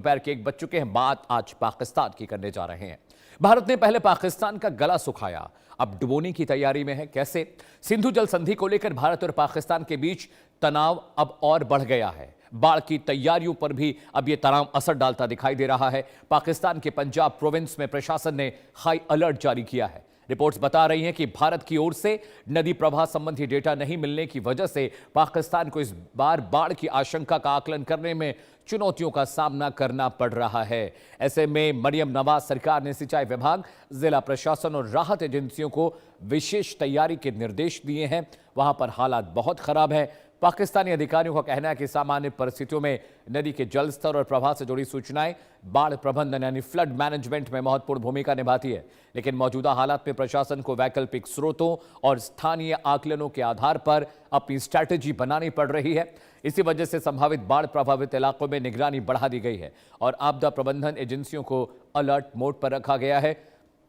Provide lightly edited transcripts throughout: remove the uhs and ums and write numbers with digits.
दोपहर के 1 बज चुके हैं। बात आज पाकिस्तान की करने जा रहे हैं। भारत ने पहले पाकिस्तान का गला सुखाया, अब डुबोने की तैयारी में है। कैसे? सिंधु जल संधि को लेकर भारत और पाकिस्तान के बीच तनाव अब और बढ़ गया है। बाढ़ की तैयारियों पर भी अब यह तनाव असर डालता दिखाई दे रहा है। पाकिस्तान के पंजाब प्रोविंस में प्रशासन ने हाई अलर्ट जारी किया है। रिपोर्ट्स बता रही हैं कि भारत की ओर से नदी प्रवाह संबंधी डेटा नहीं मिलने की वजह से पाकिस्तान को इस बार बाढ़ की आशंका का आकलन करने में चुनौतियों का सामना करना पड़ रहा है। ऐसे में मरियम नवाज सरकार ने सिंचाई विभाग, जिला प्रशासन और राहत एजेंसियों को विशेष तैयारी के निर्देश दिए हैं। वहां पर हालात बहुत खराब है। पाकिस्तानी अधिकारियों का कहना है कि सामान्य परिस्थितियों में नदी के जल स्तर और प्रवाह से जुड़ी सूचनाएं बाढ़ प्रबंधन यानी फ्लड मैनेजमेंट में महत्वपूर्ण भूमिका निभाती है। लेकिन मौजूदा हालात में प्रशासन को वैकल्पिक स्रोतों और स्थानीय आकलनों के आधार पर अपनी स्ट्रैटेजी बनानी पड़ रही है। इसी वजह से संभावित बाढ़ प्रभावित इलाकों में निगरानी बढ़ा दी गई है और आपदा प्रबंधन एजेंसियों को अलर्ट मोड पर रखा गया है।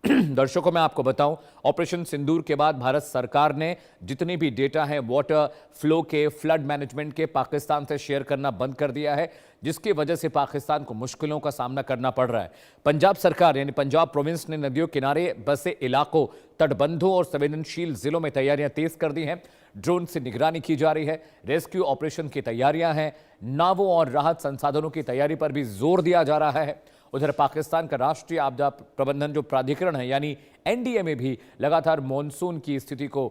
दर्शकों, मैं आपको बताऊं, ऑपरेशन सिंदूर के बाद भारत सरकार ने जितने भी डेटा हैं वाटर फ्लो के, फ्लड मैनेजमेंट के, पाकिस्तान से शेयर करना बंद कर दिया है, जिसकी वजह से पाकिस्तान को मुश्किलों का सामना करना पड़ रहा है। पंजाब सरकार यानी पंजाब प्रोविंस ने नदियों किनारे बसे इलाकों, तटबंधों और संवेदनशील जिलों में तैयारियां तेज कर दी हैं। ड्रोन से निगरानी की जा रही है। रेस्क्यू ऑपरेशन की तैयारियां हैं। नावों और राहत संसाधनों की तैयारी पर भी जोर दिया जा रहा है। उधर पाकिस्तान का राष्ट्रीय आपदा प्रबंधन जो प्राधिकरण है यानी एनडीएमए भी लगातार मॉनसून की स्थिति को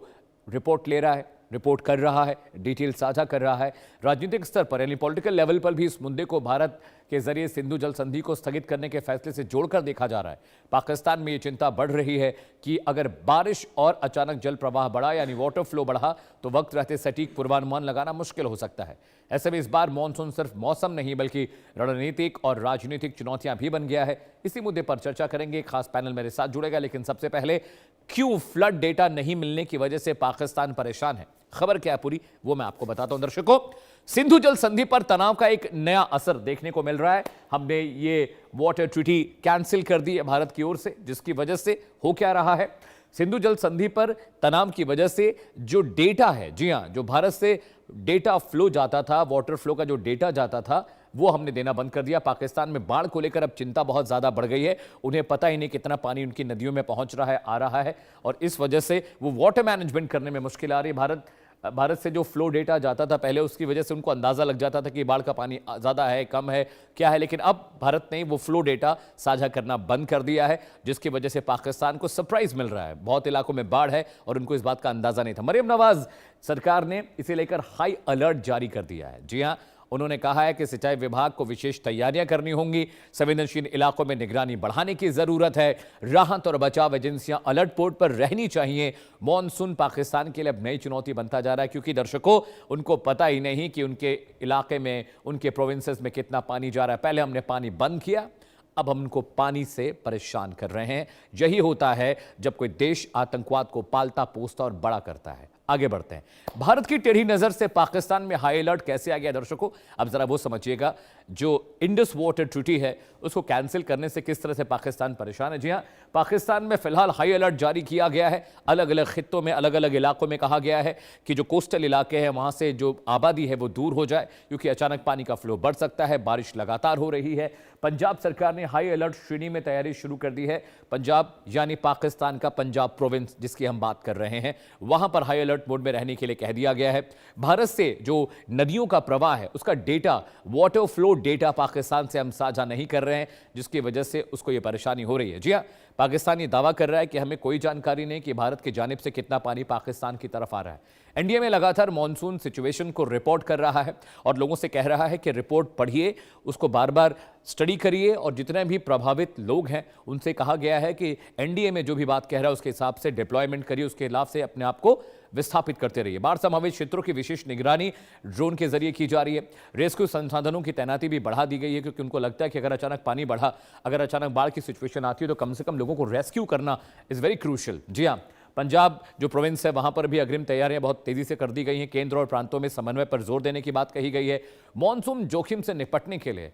रिपोर्ट कर रहा है, डिटेल साझा कर रहा है। राजनीतिक स्तर पर यानी पॉलिटिकल लेवल पर भी इस मुद्दे को भारत के जरिए सिंधु जल संधि को स्थगित करने के फैसले से जोड़कर देखा जा रहा है। पाकिस्तान में ये चिंता बढ़ रही है कि अगर बारिश और अचानक जल प्रवाह बढ़ा यानी वाटर फ्लो बढ़ा तो वक्त रहते सटीक पूर्वानुमान लगाना मुश्किल हो सकता है। ऐसे में इस बार मॉनसून सिर्फ मौसम नहीं बल्कि रणनीतिक और राजनीतिक चुनौतियां भी बन गया है। इसी मुद्दे पर चर्चा करेंगे। खास पैनल मेरे साथ जुड़ेगा, लेकिन सबसे पहले क्यों फ्लड डेटा नहीं मिलने की वजह से पाकिस्तान परेशान है, खबर क्या है पूरी वो मैं आपको बताता हूं। दर्शकों, सिंधु जल संधि पर तनाव का एक नया असर देखने को मिल रहा है। हमने ये वाटर ट्रीटी कैंसिल कर दी है भारत की ओर से, जिसकी वजह से हो क्या रहा है, सिंधु जल संधि पर तनाव की वजह से जो डेटा है, जी हां, जो भारत से डेटा फ्लो जाता था, वाटर फ्लो का जो डेटा जाता था वो हमने देना बंद कर दिया। पाकिस्तान में बाढ़ को लेकर अब चिंता बहुत ज्यादा बढ़ गई है। उन्हें पता ही नहीं कितना पानी उनकी नदियों में पहुंच रहा है, आ रहा है, और इस वजह से वो वाटर मैनेजमेंट करने में मुश्किल आ रही है। भारत से जो फ्लो डेटा जाता था पहले, उसकी वजह से उनको अंदाजा लग जाता था कि बाढ़ का पानी ज्यादा है, कम है, क्या है, लेकिन अब भारत ने वो फ्लो डेटा साझा करना बंद कर दिया है, जिसकी वजह से पाकिस्तान को सरप्राइज मिल रहा है। बहुत इलाकों में बाढ़ है और उनको इस बात का अंदाजा नहीं था। मरियम नवाज सरकार ने इसे लेकर हाई अलर्ट जारी कर दिया है। जी हां, उन्होंने कहा है कि सिंचाई विभाग को विशेष तैयारियां करनी होंगी, संवेदनशील इलाकों में निगरानी बढ़ाने की जरूरत है, राहत और बचाव एजेंसियां अलर्ट मोड पर रहनी चाहिए। मॉनसून पाकिस्तान के लिए अब नई चुनौती बनता जा रहा है, क्योंकि दर्शकों, उनको पता ही नहीं कि उनके इलाके में, उनके प्रोविंसेस में कितना पानी जा रहा है। पहले हमने पानी बंद किया, अब हम उनको पानी से परेशान कर रहे हैं। यही होता है जब कोई देश आतंकवाद को पालता पोसता और बड़ा करता है। आगे बढ़ते हैं। भारत की टेढ़ी नजर से पाकिस्तान में हाई अलर्ट कैसे आ गया दर्शकों, अब जरा वो समझिएगा। जो इंडस वाटर ट्रीटी है उसको कैंसिल करने से किस तरह से पाकिस्तान परेशान है। जी हां, पाकिस्तान में फिलहाल हाई अलर्ट जारी किया गया है। अलग अलग खित्तों में, अलग अलग इलाकों में कहा गया है कि जो कोस्टल इलाके हैं वहां से जो आबादी है वो दूर हो जाए, क्योंकि अचानक पानी का फ्लो बढ़ सकता है। बारिश लगातार हो रही है। पंजाब सरकार ने हाई अलर्ट श्रेणी में तैयारी शुरू कर दी है। पंजाब यानी पाकिस्तान का पंजाब प्रोविंस जिसकी हम बात कर रहे हैं, वहां पर हाई अलर्ट मोड में रहने के लिए कह दिया गया है। भारत से जो नदियों का प्रवाह है उसका data, water flow data Pakistan से हम साझा नहीं कर रहे हैं, जिसकी वजह से उसको यह परेशानी हो रही है। जी हां, पाकिस्तान ये दावा कर रहा है कि हमें कोई जानकारी नहीं कि भारत की जानिब से कितना पानी पाकिस्तान की तरफ आ रहा है। एनडीएमए लगातार मॉनसून सिचुएशन को रिपोर्ट कर रहा है और लोगों से कह रहा है कि रिपोर्ट पढ़िए, उसको बार बार स्टडी करिए, और जितने भी प्रभावित लोग हैं उनसे कहा गया है कि एनडीएमए जो भी बात कह रहा है उसके हिसाब से डिप्लॉयमेंट करिए, उसके हिसाब से अपने आप को विस्थापित करते रहिए। बाढ़ संभावित क्षेत्रों की विशेष निगरानी ड्रोन के जरिए की जा रही है। रेस्क्यू संसाधनों की तैनाती भी बढ़ा दी गई है, क्योंकि उनको लगता है कि अगर अचानक पानी बढ़ा, अगर अचानक बाढ़ की सिचुएशन आती है तो कम से कम लोगों को रेस्क्यू करना इज वेरी क्रूशियल। जी हाँ, पंजाब जो प्रोविंस है वहां पर भी अग्रिम तैयारियां बहुत तेजी से कर दी गई हैं। केंद्र और प्रांतों में समन्वय पर जोर देने की बात कही गई है। मॉनसून जोखिम से निपटने के लिए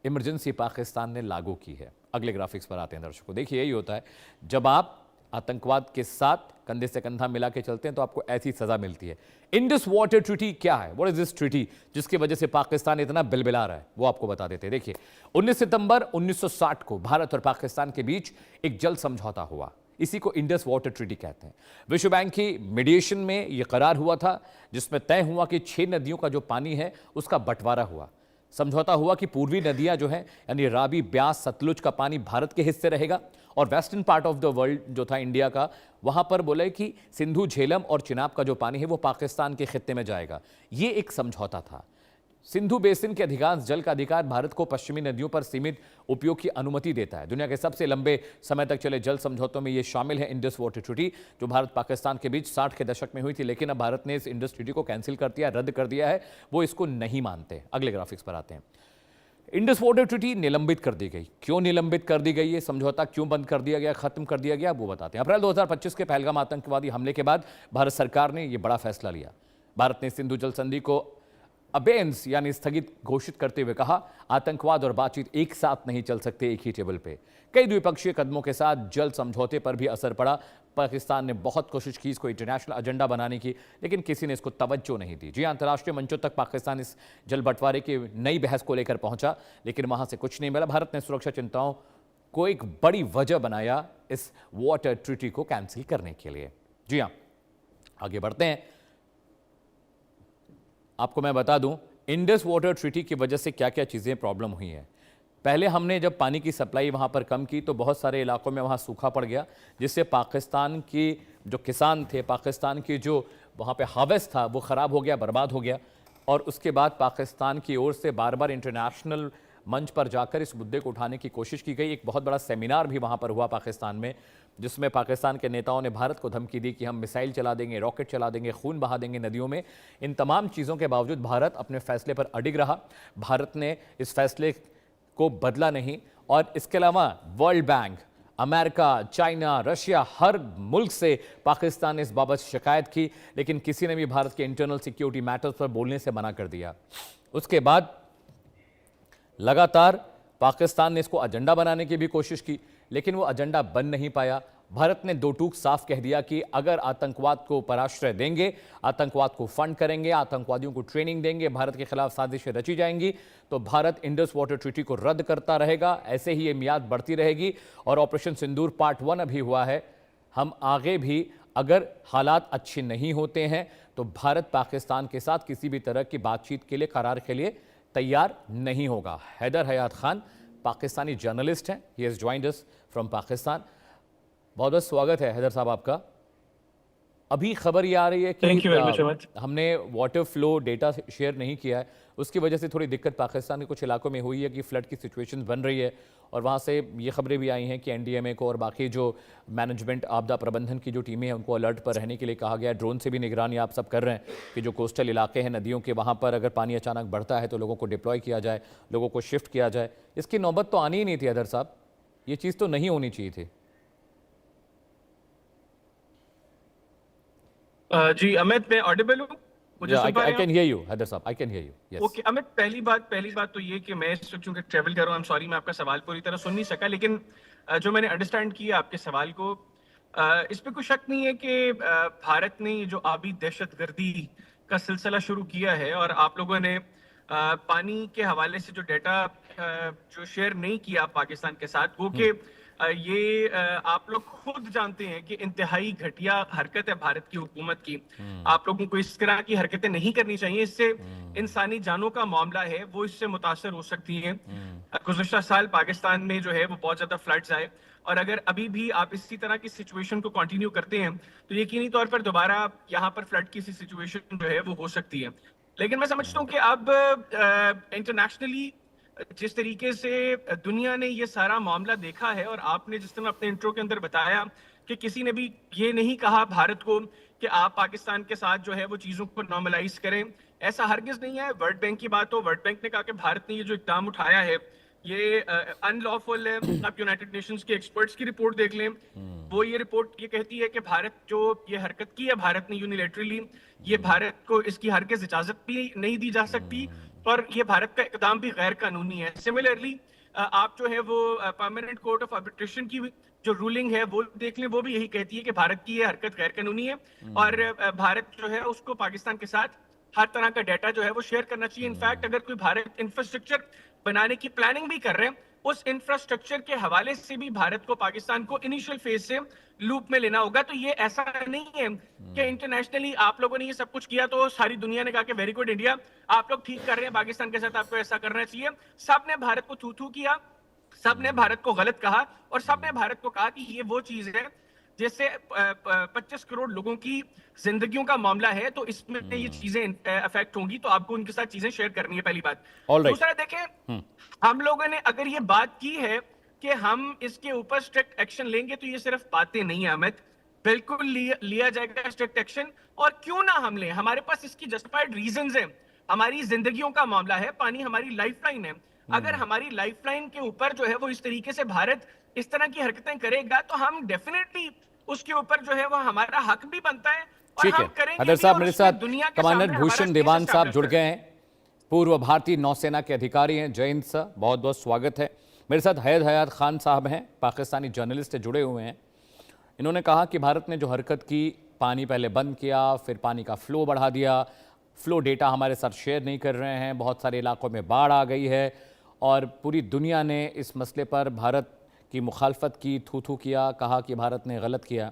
इमरजेंसी पाकिस्तान ने लागू की है। अगले ग्राफिक्स पर आते हैं दर्शकों। देखिए, यही होता है जब आप आतंकवाद के साथ कंधे से कंधा मिला के चलते हैं तो आपको ऐसी सजा मिलती है। इंडस वाटर ट्रीटी क्या है? व्हाट इज दिस ट्रीटी जिसकी वजह से पाकिस्तान इतना बिलबिला रहा है, वो आपको बता देते हैं। देखिए, 19 सितंबर 1960 को भारत और पाकिस्तान के बीच एक जल समझौता हुआ। इसी को इंडस वाटर ट्रीटी कहते हैं। विश्व बैंक की मीडिएशन में यह करार हुआ था, जिसमें तय हुआ कि 6 नदियों का जो पानी है उसका बंटवारा हुआ। समझौता हुआ कि पूर्वी नदियां जो हैं यानी रावी, ब्यास, सतलुज का पानी भारत के हिस्से रहेगा और western part of the world जो था इंडिया का, वहां पर बोले कि सिंधु, झेलम और चिनाब का जो पानी है वो पाकिस्तान के खित्ते में जाएगा। ये एक समझौता था। सिंधु बेसिन के अधिकांश जल का अधिकार भारत को पश्चिमी नदियों पर सीमित उपयोग की अनुमति देता है। दुनिया के सबसे लंबे समय तक चले जल समझौतों में यह शामिल है इंडस वाटर ट्रीटी, जो भारत पाकिस्तान के बीच 60 के दशक में हुई थी, लेकिन अब भारत ने इस इंडस ट्रीटी को कैंसिल कर दिया, रद्द कर दिया है। वो इसको नहीं मानते। अगले ग्राफिक्स पर आते हैं। इंडस वाटर ट्रीटी निलंबित कर दी गई। क्यों निलंबित कर दी गई? ये समझौता क्यों बंद कर दिया गया, खत्म कर दिया गया, वो बताते हैं। अप्रैल 2025 के पहलगाम आतंकवादी हमले के बाद भारत सरकार ने यह बड़ा फैसला लिया। भारत ने सिंधु जल संधि को अबेंस यानी स्थगित घोषित करते हुए कहा, आतंकवाद और बातचीत एक साथ नहीं चल सकते एक ही टेबल पे। कई द्विपक्षीय कदमों के साथ जल समझौते पर भी असर पड़ा। पाकिस्तान ने बहुत कोशिश की इसको इंटरनेशनल एजेंडा बनाने की, लेकिन किसी ने इसको तवज्जो नहीं दी। जी, अंतर्राष्ट्रीय मंचों तक पाकिस्तान इस जल बंटवारे की नई बहस को लेकर पहुंचा, लेकिन वहां से कुछ नहीं मिला। भारत ने सुरक्षा चिंताओं को एक बड़ी वजह बनाया इस वाटर ट्रीटी को कैंसिल करने के लिए। जी हाँ, आगे बढ़ते हैं। आपको मैं बता दूं, इंडस वाटर ट्रीटी की वजह से क्या क्या चीज़ें प्रॉब्लम हुई हैं। पहले हमने जब पानी की सप्लाई वहाँ पर कम की तो बहुत सारे इलाकों में वहाँ सूखा पड़ गया, जिससे पाकिस्तान की जो किसान थे, पाकिस्तान की जो वहाँ पे हार्वेस्ट था, वो ख़राब हो गया, बर्बाद हो गया। और उसके बाद पाकिस्तान की ओर से बार बार इंटरनेशनल मंच पर जाकर इस मुद्दे को उठाने की कोशिश की गई। एक बहुत बड़ा सेमिनार भी वहाँ पर हुआ पाकिस्तान में, जिसमें पाकिस्तान के नेताओं ने भारत को धमकी दी कि हम मिसाइल चला देंगे, रॉकेट चला देंगे, खून बहा देंगे नदियों में। इन तमाम चीज़ों के बावजूद भारत अपने फैसले पर अडिग रहा। भारत ने इस फैसले को बदला नहीं। और इसके अलावा World Bank, America, China, Russia, हर मुल्क से पाकिस्तान ने इस बाबत शिकायत की, लेकिन किसी ने भी भारत के इंटरनल सिक्योरिटी मैटर्स पर बोलने से मना कर दिया। उसके बाद लगातार पाकिस्तान ने इसको एजेंडा बनाने की भी कोशिश की, लेकिन वो एजेंडा बन नहीं पाया। भारत ने दो टूक साफ कह दिया कि अगर आतंकवाद को पराश्रय देंगे, आतंकवाद को फंड करेंगे, आतंकवादियों को ट्रेनिंग देंगे, भारत के खिलाफ साजिशें रची जाएंगी, तो भारत इंडस वाटर ट्रीटी को रद्द करता रहेगा। ऐसे ही ये मियाद बढ़ती रहेगी। और ऑपरेशन सिंदूर पार्ट 1 अभी हुआ है। हम आगे भी अगर हालात अच्छे नहीं होते हैं तो भारत पाकिस्तान के साथ किसी भी तरह की बातचीत के लिए, करार के लिए तैयार नहीं होगा। हैदर हयात खान पाकिस्तानी जर्नलिस्ट हैं, he has joined us from Pakistan. बहुत बहुत स्वागत है हैदर साहब आपका। अभी खबर ये आ रही है कि हमने वाटर फ्लो डेटा शेयर नहीं किया है, उसकी वजह से थोड़ी दिक्कत पाकिस्तान के कुछ इलाकों में हुई है कि फ्लड की सिचुएशन बन रही है। और वहाँ से ये खबरें भी आई हैं कि एनडीएमए को और बाकी जो मैनेजमेंट, आपदा प्रबंधन की जो टीमें हैं, उनको अलर्ट पर रहने के लिए कहा गया है। ड्रोन से भी निगरानी आप सब कर रहे हैं कि जो कोस्टल इलाके हैं नदियों के, वहाँ पर अगर पानी अचानक बढ़ता है तो लोगों को डिप्लॉय किया जाए, लोगों को शिफ्ट किया जाए। इसकी नौबत तो आनी ही नहीं थी हैदर साहब, ये चीज़ तो नहीं होनी चाहिए थी। जी अमित, मैं ऑडिबल हूँ? मुझे सुन पा रहे हैं? I can hear you, Haider साहब, I can hear you. Yes. Okay Amit, पहली बात तो ये कि मैं इस वक्त चूंकि ट्रैवल कर रहा हूँ, आई एम सॉरी, मैं आपका सवाल पूरी तरह सुन नहीं सका, लेकिन जो मैंने अंडरस्टैंड किया आपके सवाल को, इस पे कोई शक नहीं है कि भारत ने जो आबी दहशतगर्दी का सिलसिला शुरू किया है, और आप लोगों ने पानी के हवाले से जो डेटा जो शेयर नहीं किया पाकिस्तान के साथ, वो कि ये आप लोग खुद जानते हैं कि इंतहाई घटिया हरकत है भारत की हुकूमत की। आप लोगों को इस तरह की हरकतें नहीं करनी चाहिए। इससे इंसानी जानों का मामला है, वो इससे मुतासर हो सकती हैं। गुज़श्ता साल पाकिस्तान में जो है वो बहुत ज्यादा फ्लड्स आए, और अगर अभी भी आप इसी तरह की सिचुएशन को कंटिन्यू करते हैं तो यकीनी तौर पर दोबारा यहाँ पर फ्लड की सिचुएशन जो है वो हो सकती है। लेकिन मैं समझता हूँ कि अब इंटरनेशनली जिस तरीके से दुनिया ने ये सारा मामला देखा है, और आपने जिस तरह अपने इंट्रो के अंदर बताया कि किसी ने भी ये नहीं कहा भारत को कि आप पाकिस्तान के साथ जो है वो चीजों को नॉर्मलाइज करें, ऐसा हरगिज नहीं है। वर्ल्ड बैंक की बात हो, वर्ल्ड बैंक ने कहा कि भारत ने ये जो इक़दाम उठाया है ये अनलॉफुल है। आप यूनाइटेड नेशंस के एक्सपर्ट्स की रिपोर्ट देख लें, वो ये रिपोर्ट ये कहती है कि भारत जो ये हरकत की है भारत ने यूनिलैटरली, ये भारत को इसकी हरगिज इजाजत भी नहीं दी जा सकती, और ये भारत का इकदाम भी गैर कानूनी है। सिमिलरली आप जो है वो परमानेंट कोर्ट ऑफ आर्बिट्रेशन की जो रूलिंग है वो देख लें, वो भी यही कहती है कि भारत की ये हरकत गैर कानूनी है और भारत जो है उसको पाकिस्तान के साथ हर तरह का डाटा जो है वो शेयर करना चाहिए। इनफैक्ट अगर कोई भारत इंफ्रास्ट्रक्चर बनाने की प्लानिंग भी कर रहे हैं, उस इंफ्रास्ट्रक्चर के हवाले से भी भारत को पाकिस्तान को इनिशियल फेज से लूप में लेना होगा। तो ये ऐसा नहीं है कि इंटरनेशनली आप लोगों ने ये सब कुछ किया तो सारी दुनिया ने कहा कि वेरी गुड इंडिया, आप लोग ठीक कर रहे हैं, पाकिस्तान के साथ आपको ऐसा करना चाहिए। सबने भारत को थू थू किया, सबने भारत को गलत कहा और सबने भारत को कहा कि ये वो चीज है जिससे 25 करोड़ लोगों की जिंदगियों का मामला है, तो इसमें ये चीजें अफेक्ट होंगी, तो आपको उनके साथ चीजें शेयर करनी है, पहली बात। दूसरा देखें, हम लोगों ने अगर ये बात की है कि हम इसके ऊपर स्ट्रिक्ट एक्शन लेंगे, तो ये सिर्फ बातें नहीं है अमित, बिल्कुल लिया जाएगा स्ट्रिक्ट एक्शन। और क्यों ना हम लें, हमारे पास इसकी जस्टिफाइड रीजंस हैं। हमारी जिंदगियों का मामला है, पानी हमारी लाइफलाइन है। अगर हमारी लाइफलाइन के ऊपर जो है वो इस तरीके से भारत इस तरह की हरकतें करेगा, तो हम डेफिनेटली उसके ऊपर जो है वो हमारा हक भी बनता है और ठीक हम है। करेंगे हैदर भी, साहब और मेरे उसमें साथ दुनिया के कमांडर सामने हमारा भूषण case दीवान साहब establish जुड़ करें। गए हैं, पूर्व भारतीय नौसेना के अधिकारी हैं। जय हिंद सर, बहुत बहुत स्वागत है। मेरे साथ हैद हयात खान साहब हैं, पाकिस्तानी जर्नलिस्ट जुड़े हुए हैं। इन्होंने कहा कि भारत ने जो हरकत की, पानी पहले बंद किया, फिर पानी का फ्लो बढ़ा दिया, फ्लो डेटा हमारे साथ शेयर नहीं कर रहे हैं, बहुत सारे इलाकों में बाढ़ आ गई है और पूरी दुनिया ने इस मसले पर भारत की मुखालफत की, थू थू किया, कहा कि भारत ने गलत किया।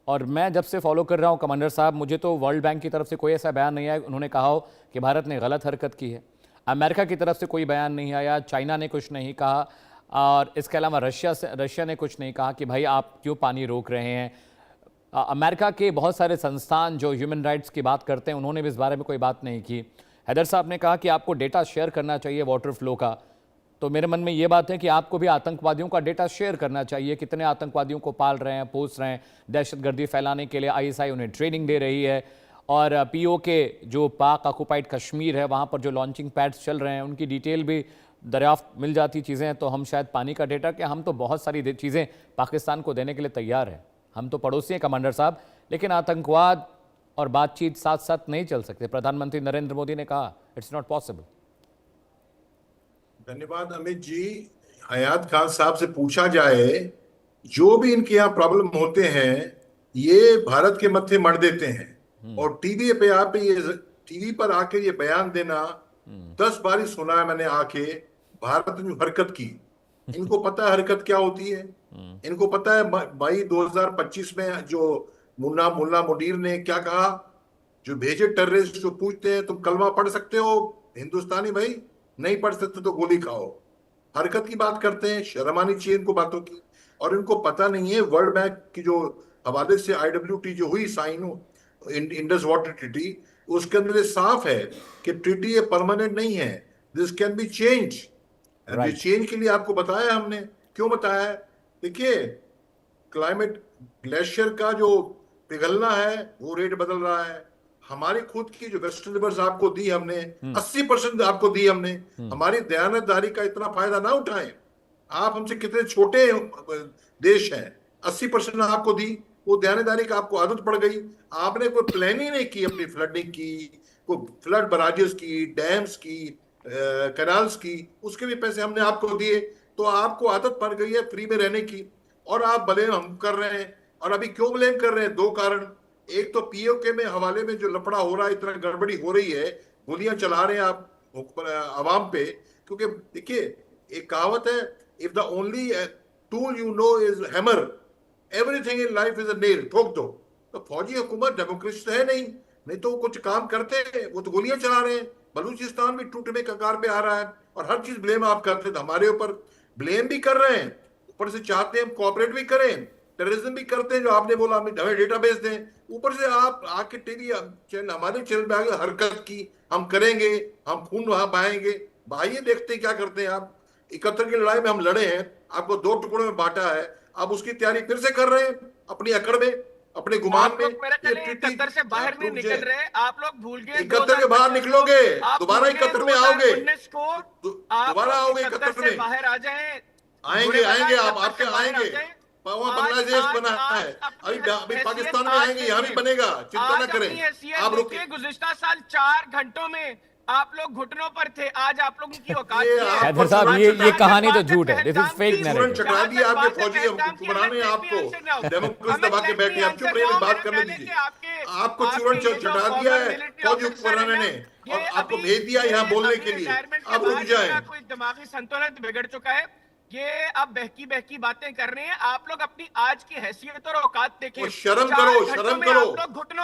और मैं जब से फॉलो कर रहा हूँ कमांडर साहब, मुझे तो वर्ल्ड बैंक की तरफ से कोई ऐसा बयान नहीं आया उन्होंने कहा हो कि भारत ने गलत हरकत की है। अमेरिका की तरफ से कोई बयान नहीं आया, चाइना ने कुछ नहीं कहा और इसके अलावा रशिया ने कुछ नहीं कहा कि भाई आप क्यों पानी रोक रहे हैं। अमेरिका के बहुत सारे संस्थान जो ह्यूमन राइट्स की बात करते हैं, उन्होंने भी इस बारे में कोई बात नहीं की। हैदर साहब ने कहा कि आपको डेटा शेयर करना चाहिए वाटर फ्लो का, तो मेरे मन में ये बात है कि आपको भी आतंकवादियों का डेटा शेयर करना चाहिए, कितने आतंकवादियों को पाल रहे हैं, पोस रहे हैं, दहशतगर्दी फैलाने के लिए आईएसआई उन्हें ट्रेनिंग दे रही है। और पीओके जो पाक ऑक्युपाइड कश्मीर है, वहाँ पर जो लॉन्चिंग पैड्स चल रहे हैं, उनकी डिटेल भी दरियाफ्त मिल जाती चीज़ें। तो हम शायद पानी का डेटा, कि हम तो बहुत सारी चीज़ें पाकिस्तान को देने के लिए तैयार हैं, हम तो पड़ोसी हैं कमांडर साहब, लेकिन आतंकवाद और बातचीत साथ साथ नहीं चल सकते। प्रधानमंत्री नरेंद्र मोदी ने कहा इट्स नॉट पॉसिबल। धन्यवाद अमित जी। हयात खान साहब से पूछा जाए, जो भी इनके यहाँ प्रॉब्लम होते हैं ये भारत के मत्थे मर देते हैं और टीवी पर आके ये बयान देना 10 बार सुना है मैंने आके। भारत ने हरकत की, इनको पता है हरकत क्या होती है, इनको पता है मई 2025 में जो मुल्ला मुनीर ने क्या कहा, जो भेजे टेररिस्ट जो पूछते हैं तुम कलमा पढ़ सकते हो हिंदुस्तानी भाई, नहीं पढ़ सकते तो गोली खाओ। हरकत की बात करते हैं, शर्म आनी चाहिए इनको बातों की। और इनको पता नहीं है वर्ल्ड बैंक की जो हवाले से IWT जो हुई साइन इंडस वाटर ट्रीटी, उसके अंदर ये साफ है कि ट्रीटी ये परमानेंट नहीं है, दिस कैन बी चेंज। ये चेंज के लिए आपको बताया हमने, क्यों बताया है? देखिए क्लाइमेट ग्लेशियर का जो पिघलना है वो रेट बदल रहा है। हमारी खुद की जो वेस्टर्न रिवर्स आपको दी हमने 80% आपको दी हमने। हमारी दयानतदारी का इतना फायदा ना उठाएं। आप हमसे कितने छोटे देश हैं, 80% आपको दी, वो दयानतदारी का आपको आदत पड़ गई। आपने कोई प्लान ही नहीं की अपनी फ्लडिंग की, कोई फ्लड बराजेस की, डैम्स की, कैनाल्स की, उसके भी पैसे हमने आपको दिए। तो आपको आदत पड़ गई है फ्री में रहने की और आप ब्लेम हम कर रहे हैं। और अभी क्यों ब्लेम कर रहे हैं? 2 कारण। एक तो पीओके में हवाले में जो लफड़ा हो रहा है, इतना गड़बड़ी हो रही है, गोलियां चला रहे हैं आप आवाम पे। क्योंकि देखिए एक कहावत है, if the only tool you know is hammer, everything in life is a nail, ठोक दो। तो फौजी हुकूमत डेमोक्रेसी है नहीं तो कुछ काम करते हैं, वो तो गोलियां चला रहे हैं। बलूचिस्तान भी टूटने कगार पे आ रहा है और हर चीज ब्लेम आप करते हैं, हमारे ऊपर ब्लेम भी कर रहे हैं, ऊपर से चाहते हैं हम कोऑपरेट भी करें, टेररिज्म भी करते हैं। जो आपने बोला हमें डेटाबेस दें, ऊपर से आप आके टीवी चैनल हमारे चैनल पे आगे हरकत की हम करेंगे, हम खून वहां बहाएंगे। भाई देखते हैं क्या करते हैं आप। 71 की लड़ाई में हम लड़े हैं, आपको 2 टुकड़ों में बांटा है, आप उसकी तैयारी फिर से कर रहे हैं अपनी अकड़ में, अपने गुमान में। 71 से बाहर नहीं निकल रहे, आप लोग भूल गए। 71 के बाहर निकलोगे, दोबारा 71 में आओगे, 2019 को दोबारा आओगे 71 में, बाहर आ जाए, आएंगे आप आपके आएंगे। बांग्लादेश बना है, अभी पाकिस्तान में आएंगे, यहाँ भी बनेगा, चिंता न करें आप। रुके गुज़िश्ता साल 4 घंटों में आप लोग घुटनों पर थे, आज आप लोगों की औकात ये नहीं है। हैदर साहब, ये कहानी तो झूठ है। दिस इज फेक तुरंत नैरेटिव। चटा दिया आपने फौजी चुनाने आपको डेमोक्रेसी दबा के बैठे, आप चुप रहिए, बात करने दीजिए। आपको चूरन चटा दिया है फौजी हुक्मरानों ने और आपको भेज दिया यहाँ बोलने के लिए। अब रुक जाए। कोई दिमागी संतुलन बिगड़ चुका है, ये अब बहकी बहकी बातें कर रहे हैं। आप लोग अपनी आज की हैसियत और औकात देखिए। शर्म करो, शर्म करो।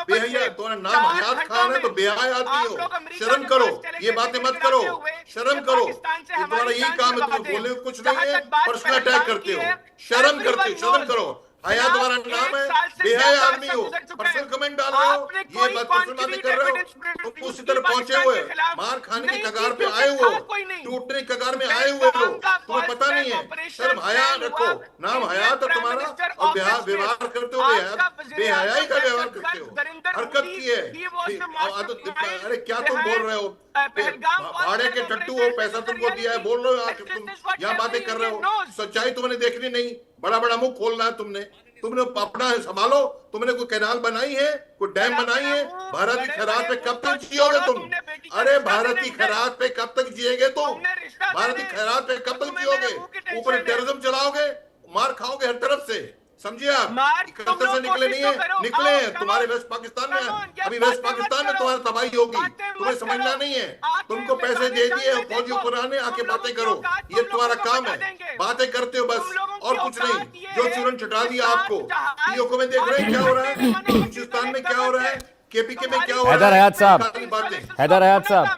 बेहया, तुम्हारा नाम हयात खान है तो बेहया आदमी हो। शर्म करो, ये बातें मत करो, शर्म करो। तुम्हारा यही काम है, तुम्हें बोलने को कुछ नहीं है, पर्सनल अटैक करते हो। शर्म करते हो, शर्म करो। हयात तुम्हारा नाम है, बेहया आदमी हो, पर्सनल कमेंट डाल रहे हो, ये बात पर्सनल बातें कर रहे हो। तुम उसी तरह पहुंचे हुए, मार खाने की कगार पे आए हुए हो, टूटने की कगार में आए हुए हो, तुम्हें पता नहीं है। शर्म हया रखो, नाम हयात है तुम्हारा और व्यवहार करते हो बेहयाई का व्यवहार करते हो, हरकत की है। अरे क्या तुम बोल रहे हो? भाड़े के टट्टू हो, पैसा तुमको दिया है, बोल रहे हो आके तुम यहाँ बातें कर रहे हो। सच्चाई तुमने देखनी नहीं, बड़ा बड़ा मुंह खोलना है तुमने अपना संभालो। तुमने कोई कैनाल बनाई है, कोई डैम बनाई है? भारत की खैरात पे कब तक जियोगे तुम? अरे भारत की खैरात पे कब तक जिएगे तुम? भारत की खैरात पे कब तक जियोगे? ऊपर टेररिज्म चलाओगे, मार खाओगे हर तरफ से, समझिए आप। इकहत्तर से निकले नहीं है, निकले हैं तुम्हारे वेस्ट पाकिस्तान में। अभी वेस्ट पाकिस्तान में तुम्हारी तबाही होगी, तुम्हें समझना नहीं है। तुमको पैसे दे दिए फौजी हुक्मरान ने, आके बातें करो, ये तुम्हारा काम है। बातें करते हो बस और कुछ नहीं। जो चूरन चटा दिया आपको, पीओके में देख रहे हैं क्या हो रहा है, बलूचिस्तान में क्या हो रहा है, केपीके में क्या हो रहा है। हैदर हयात साहब, बातें हैदर हयात साहब।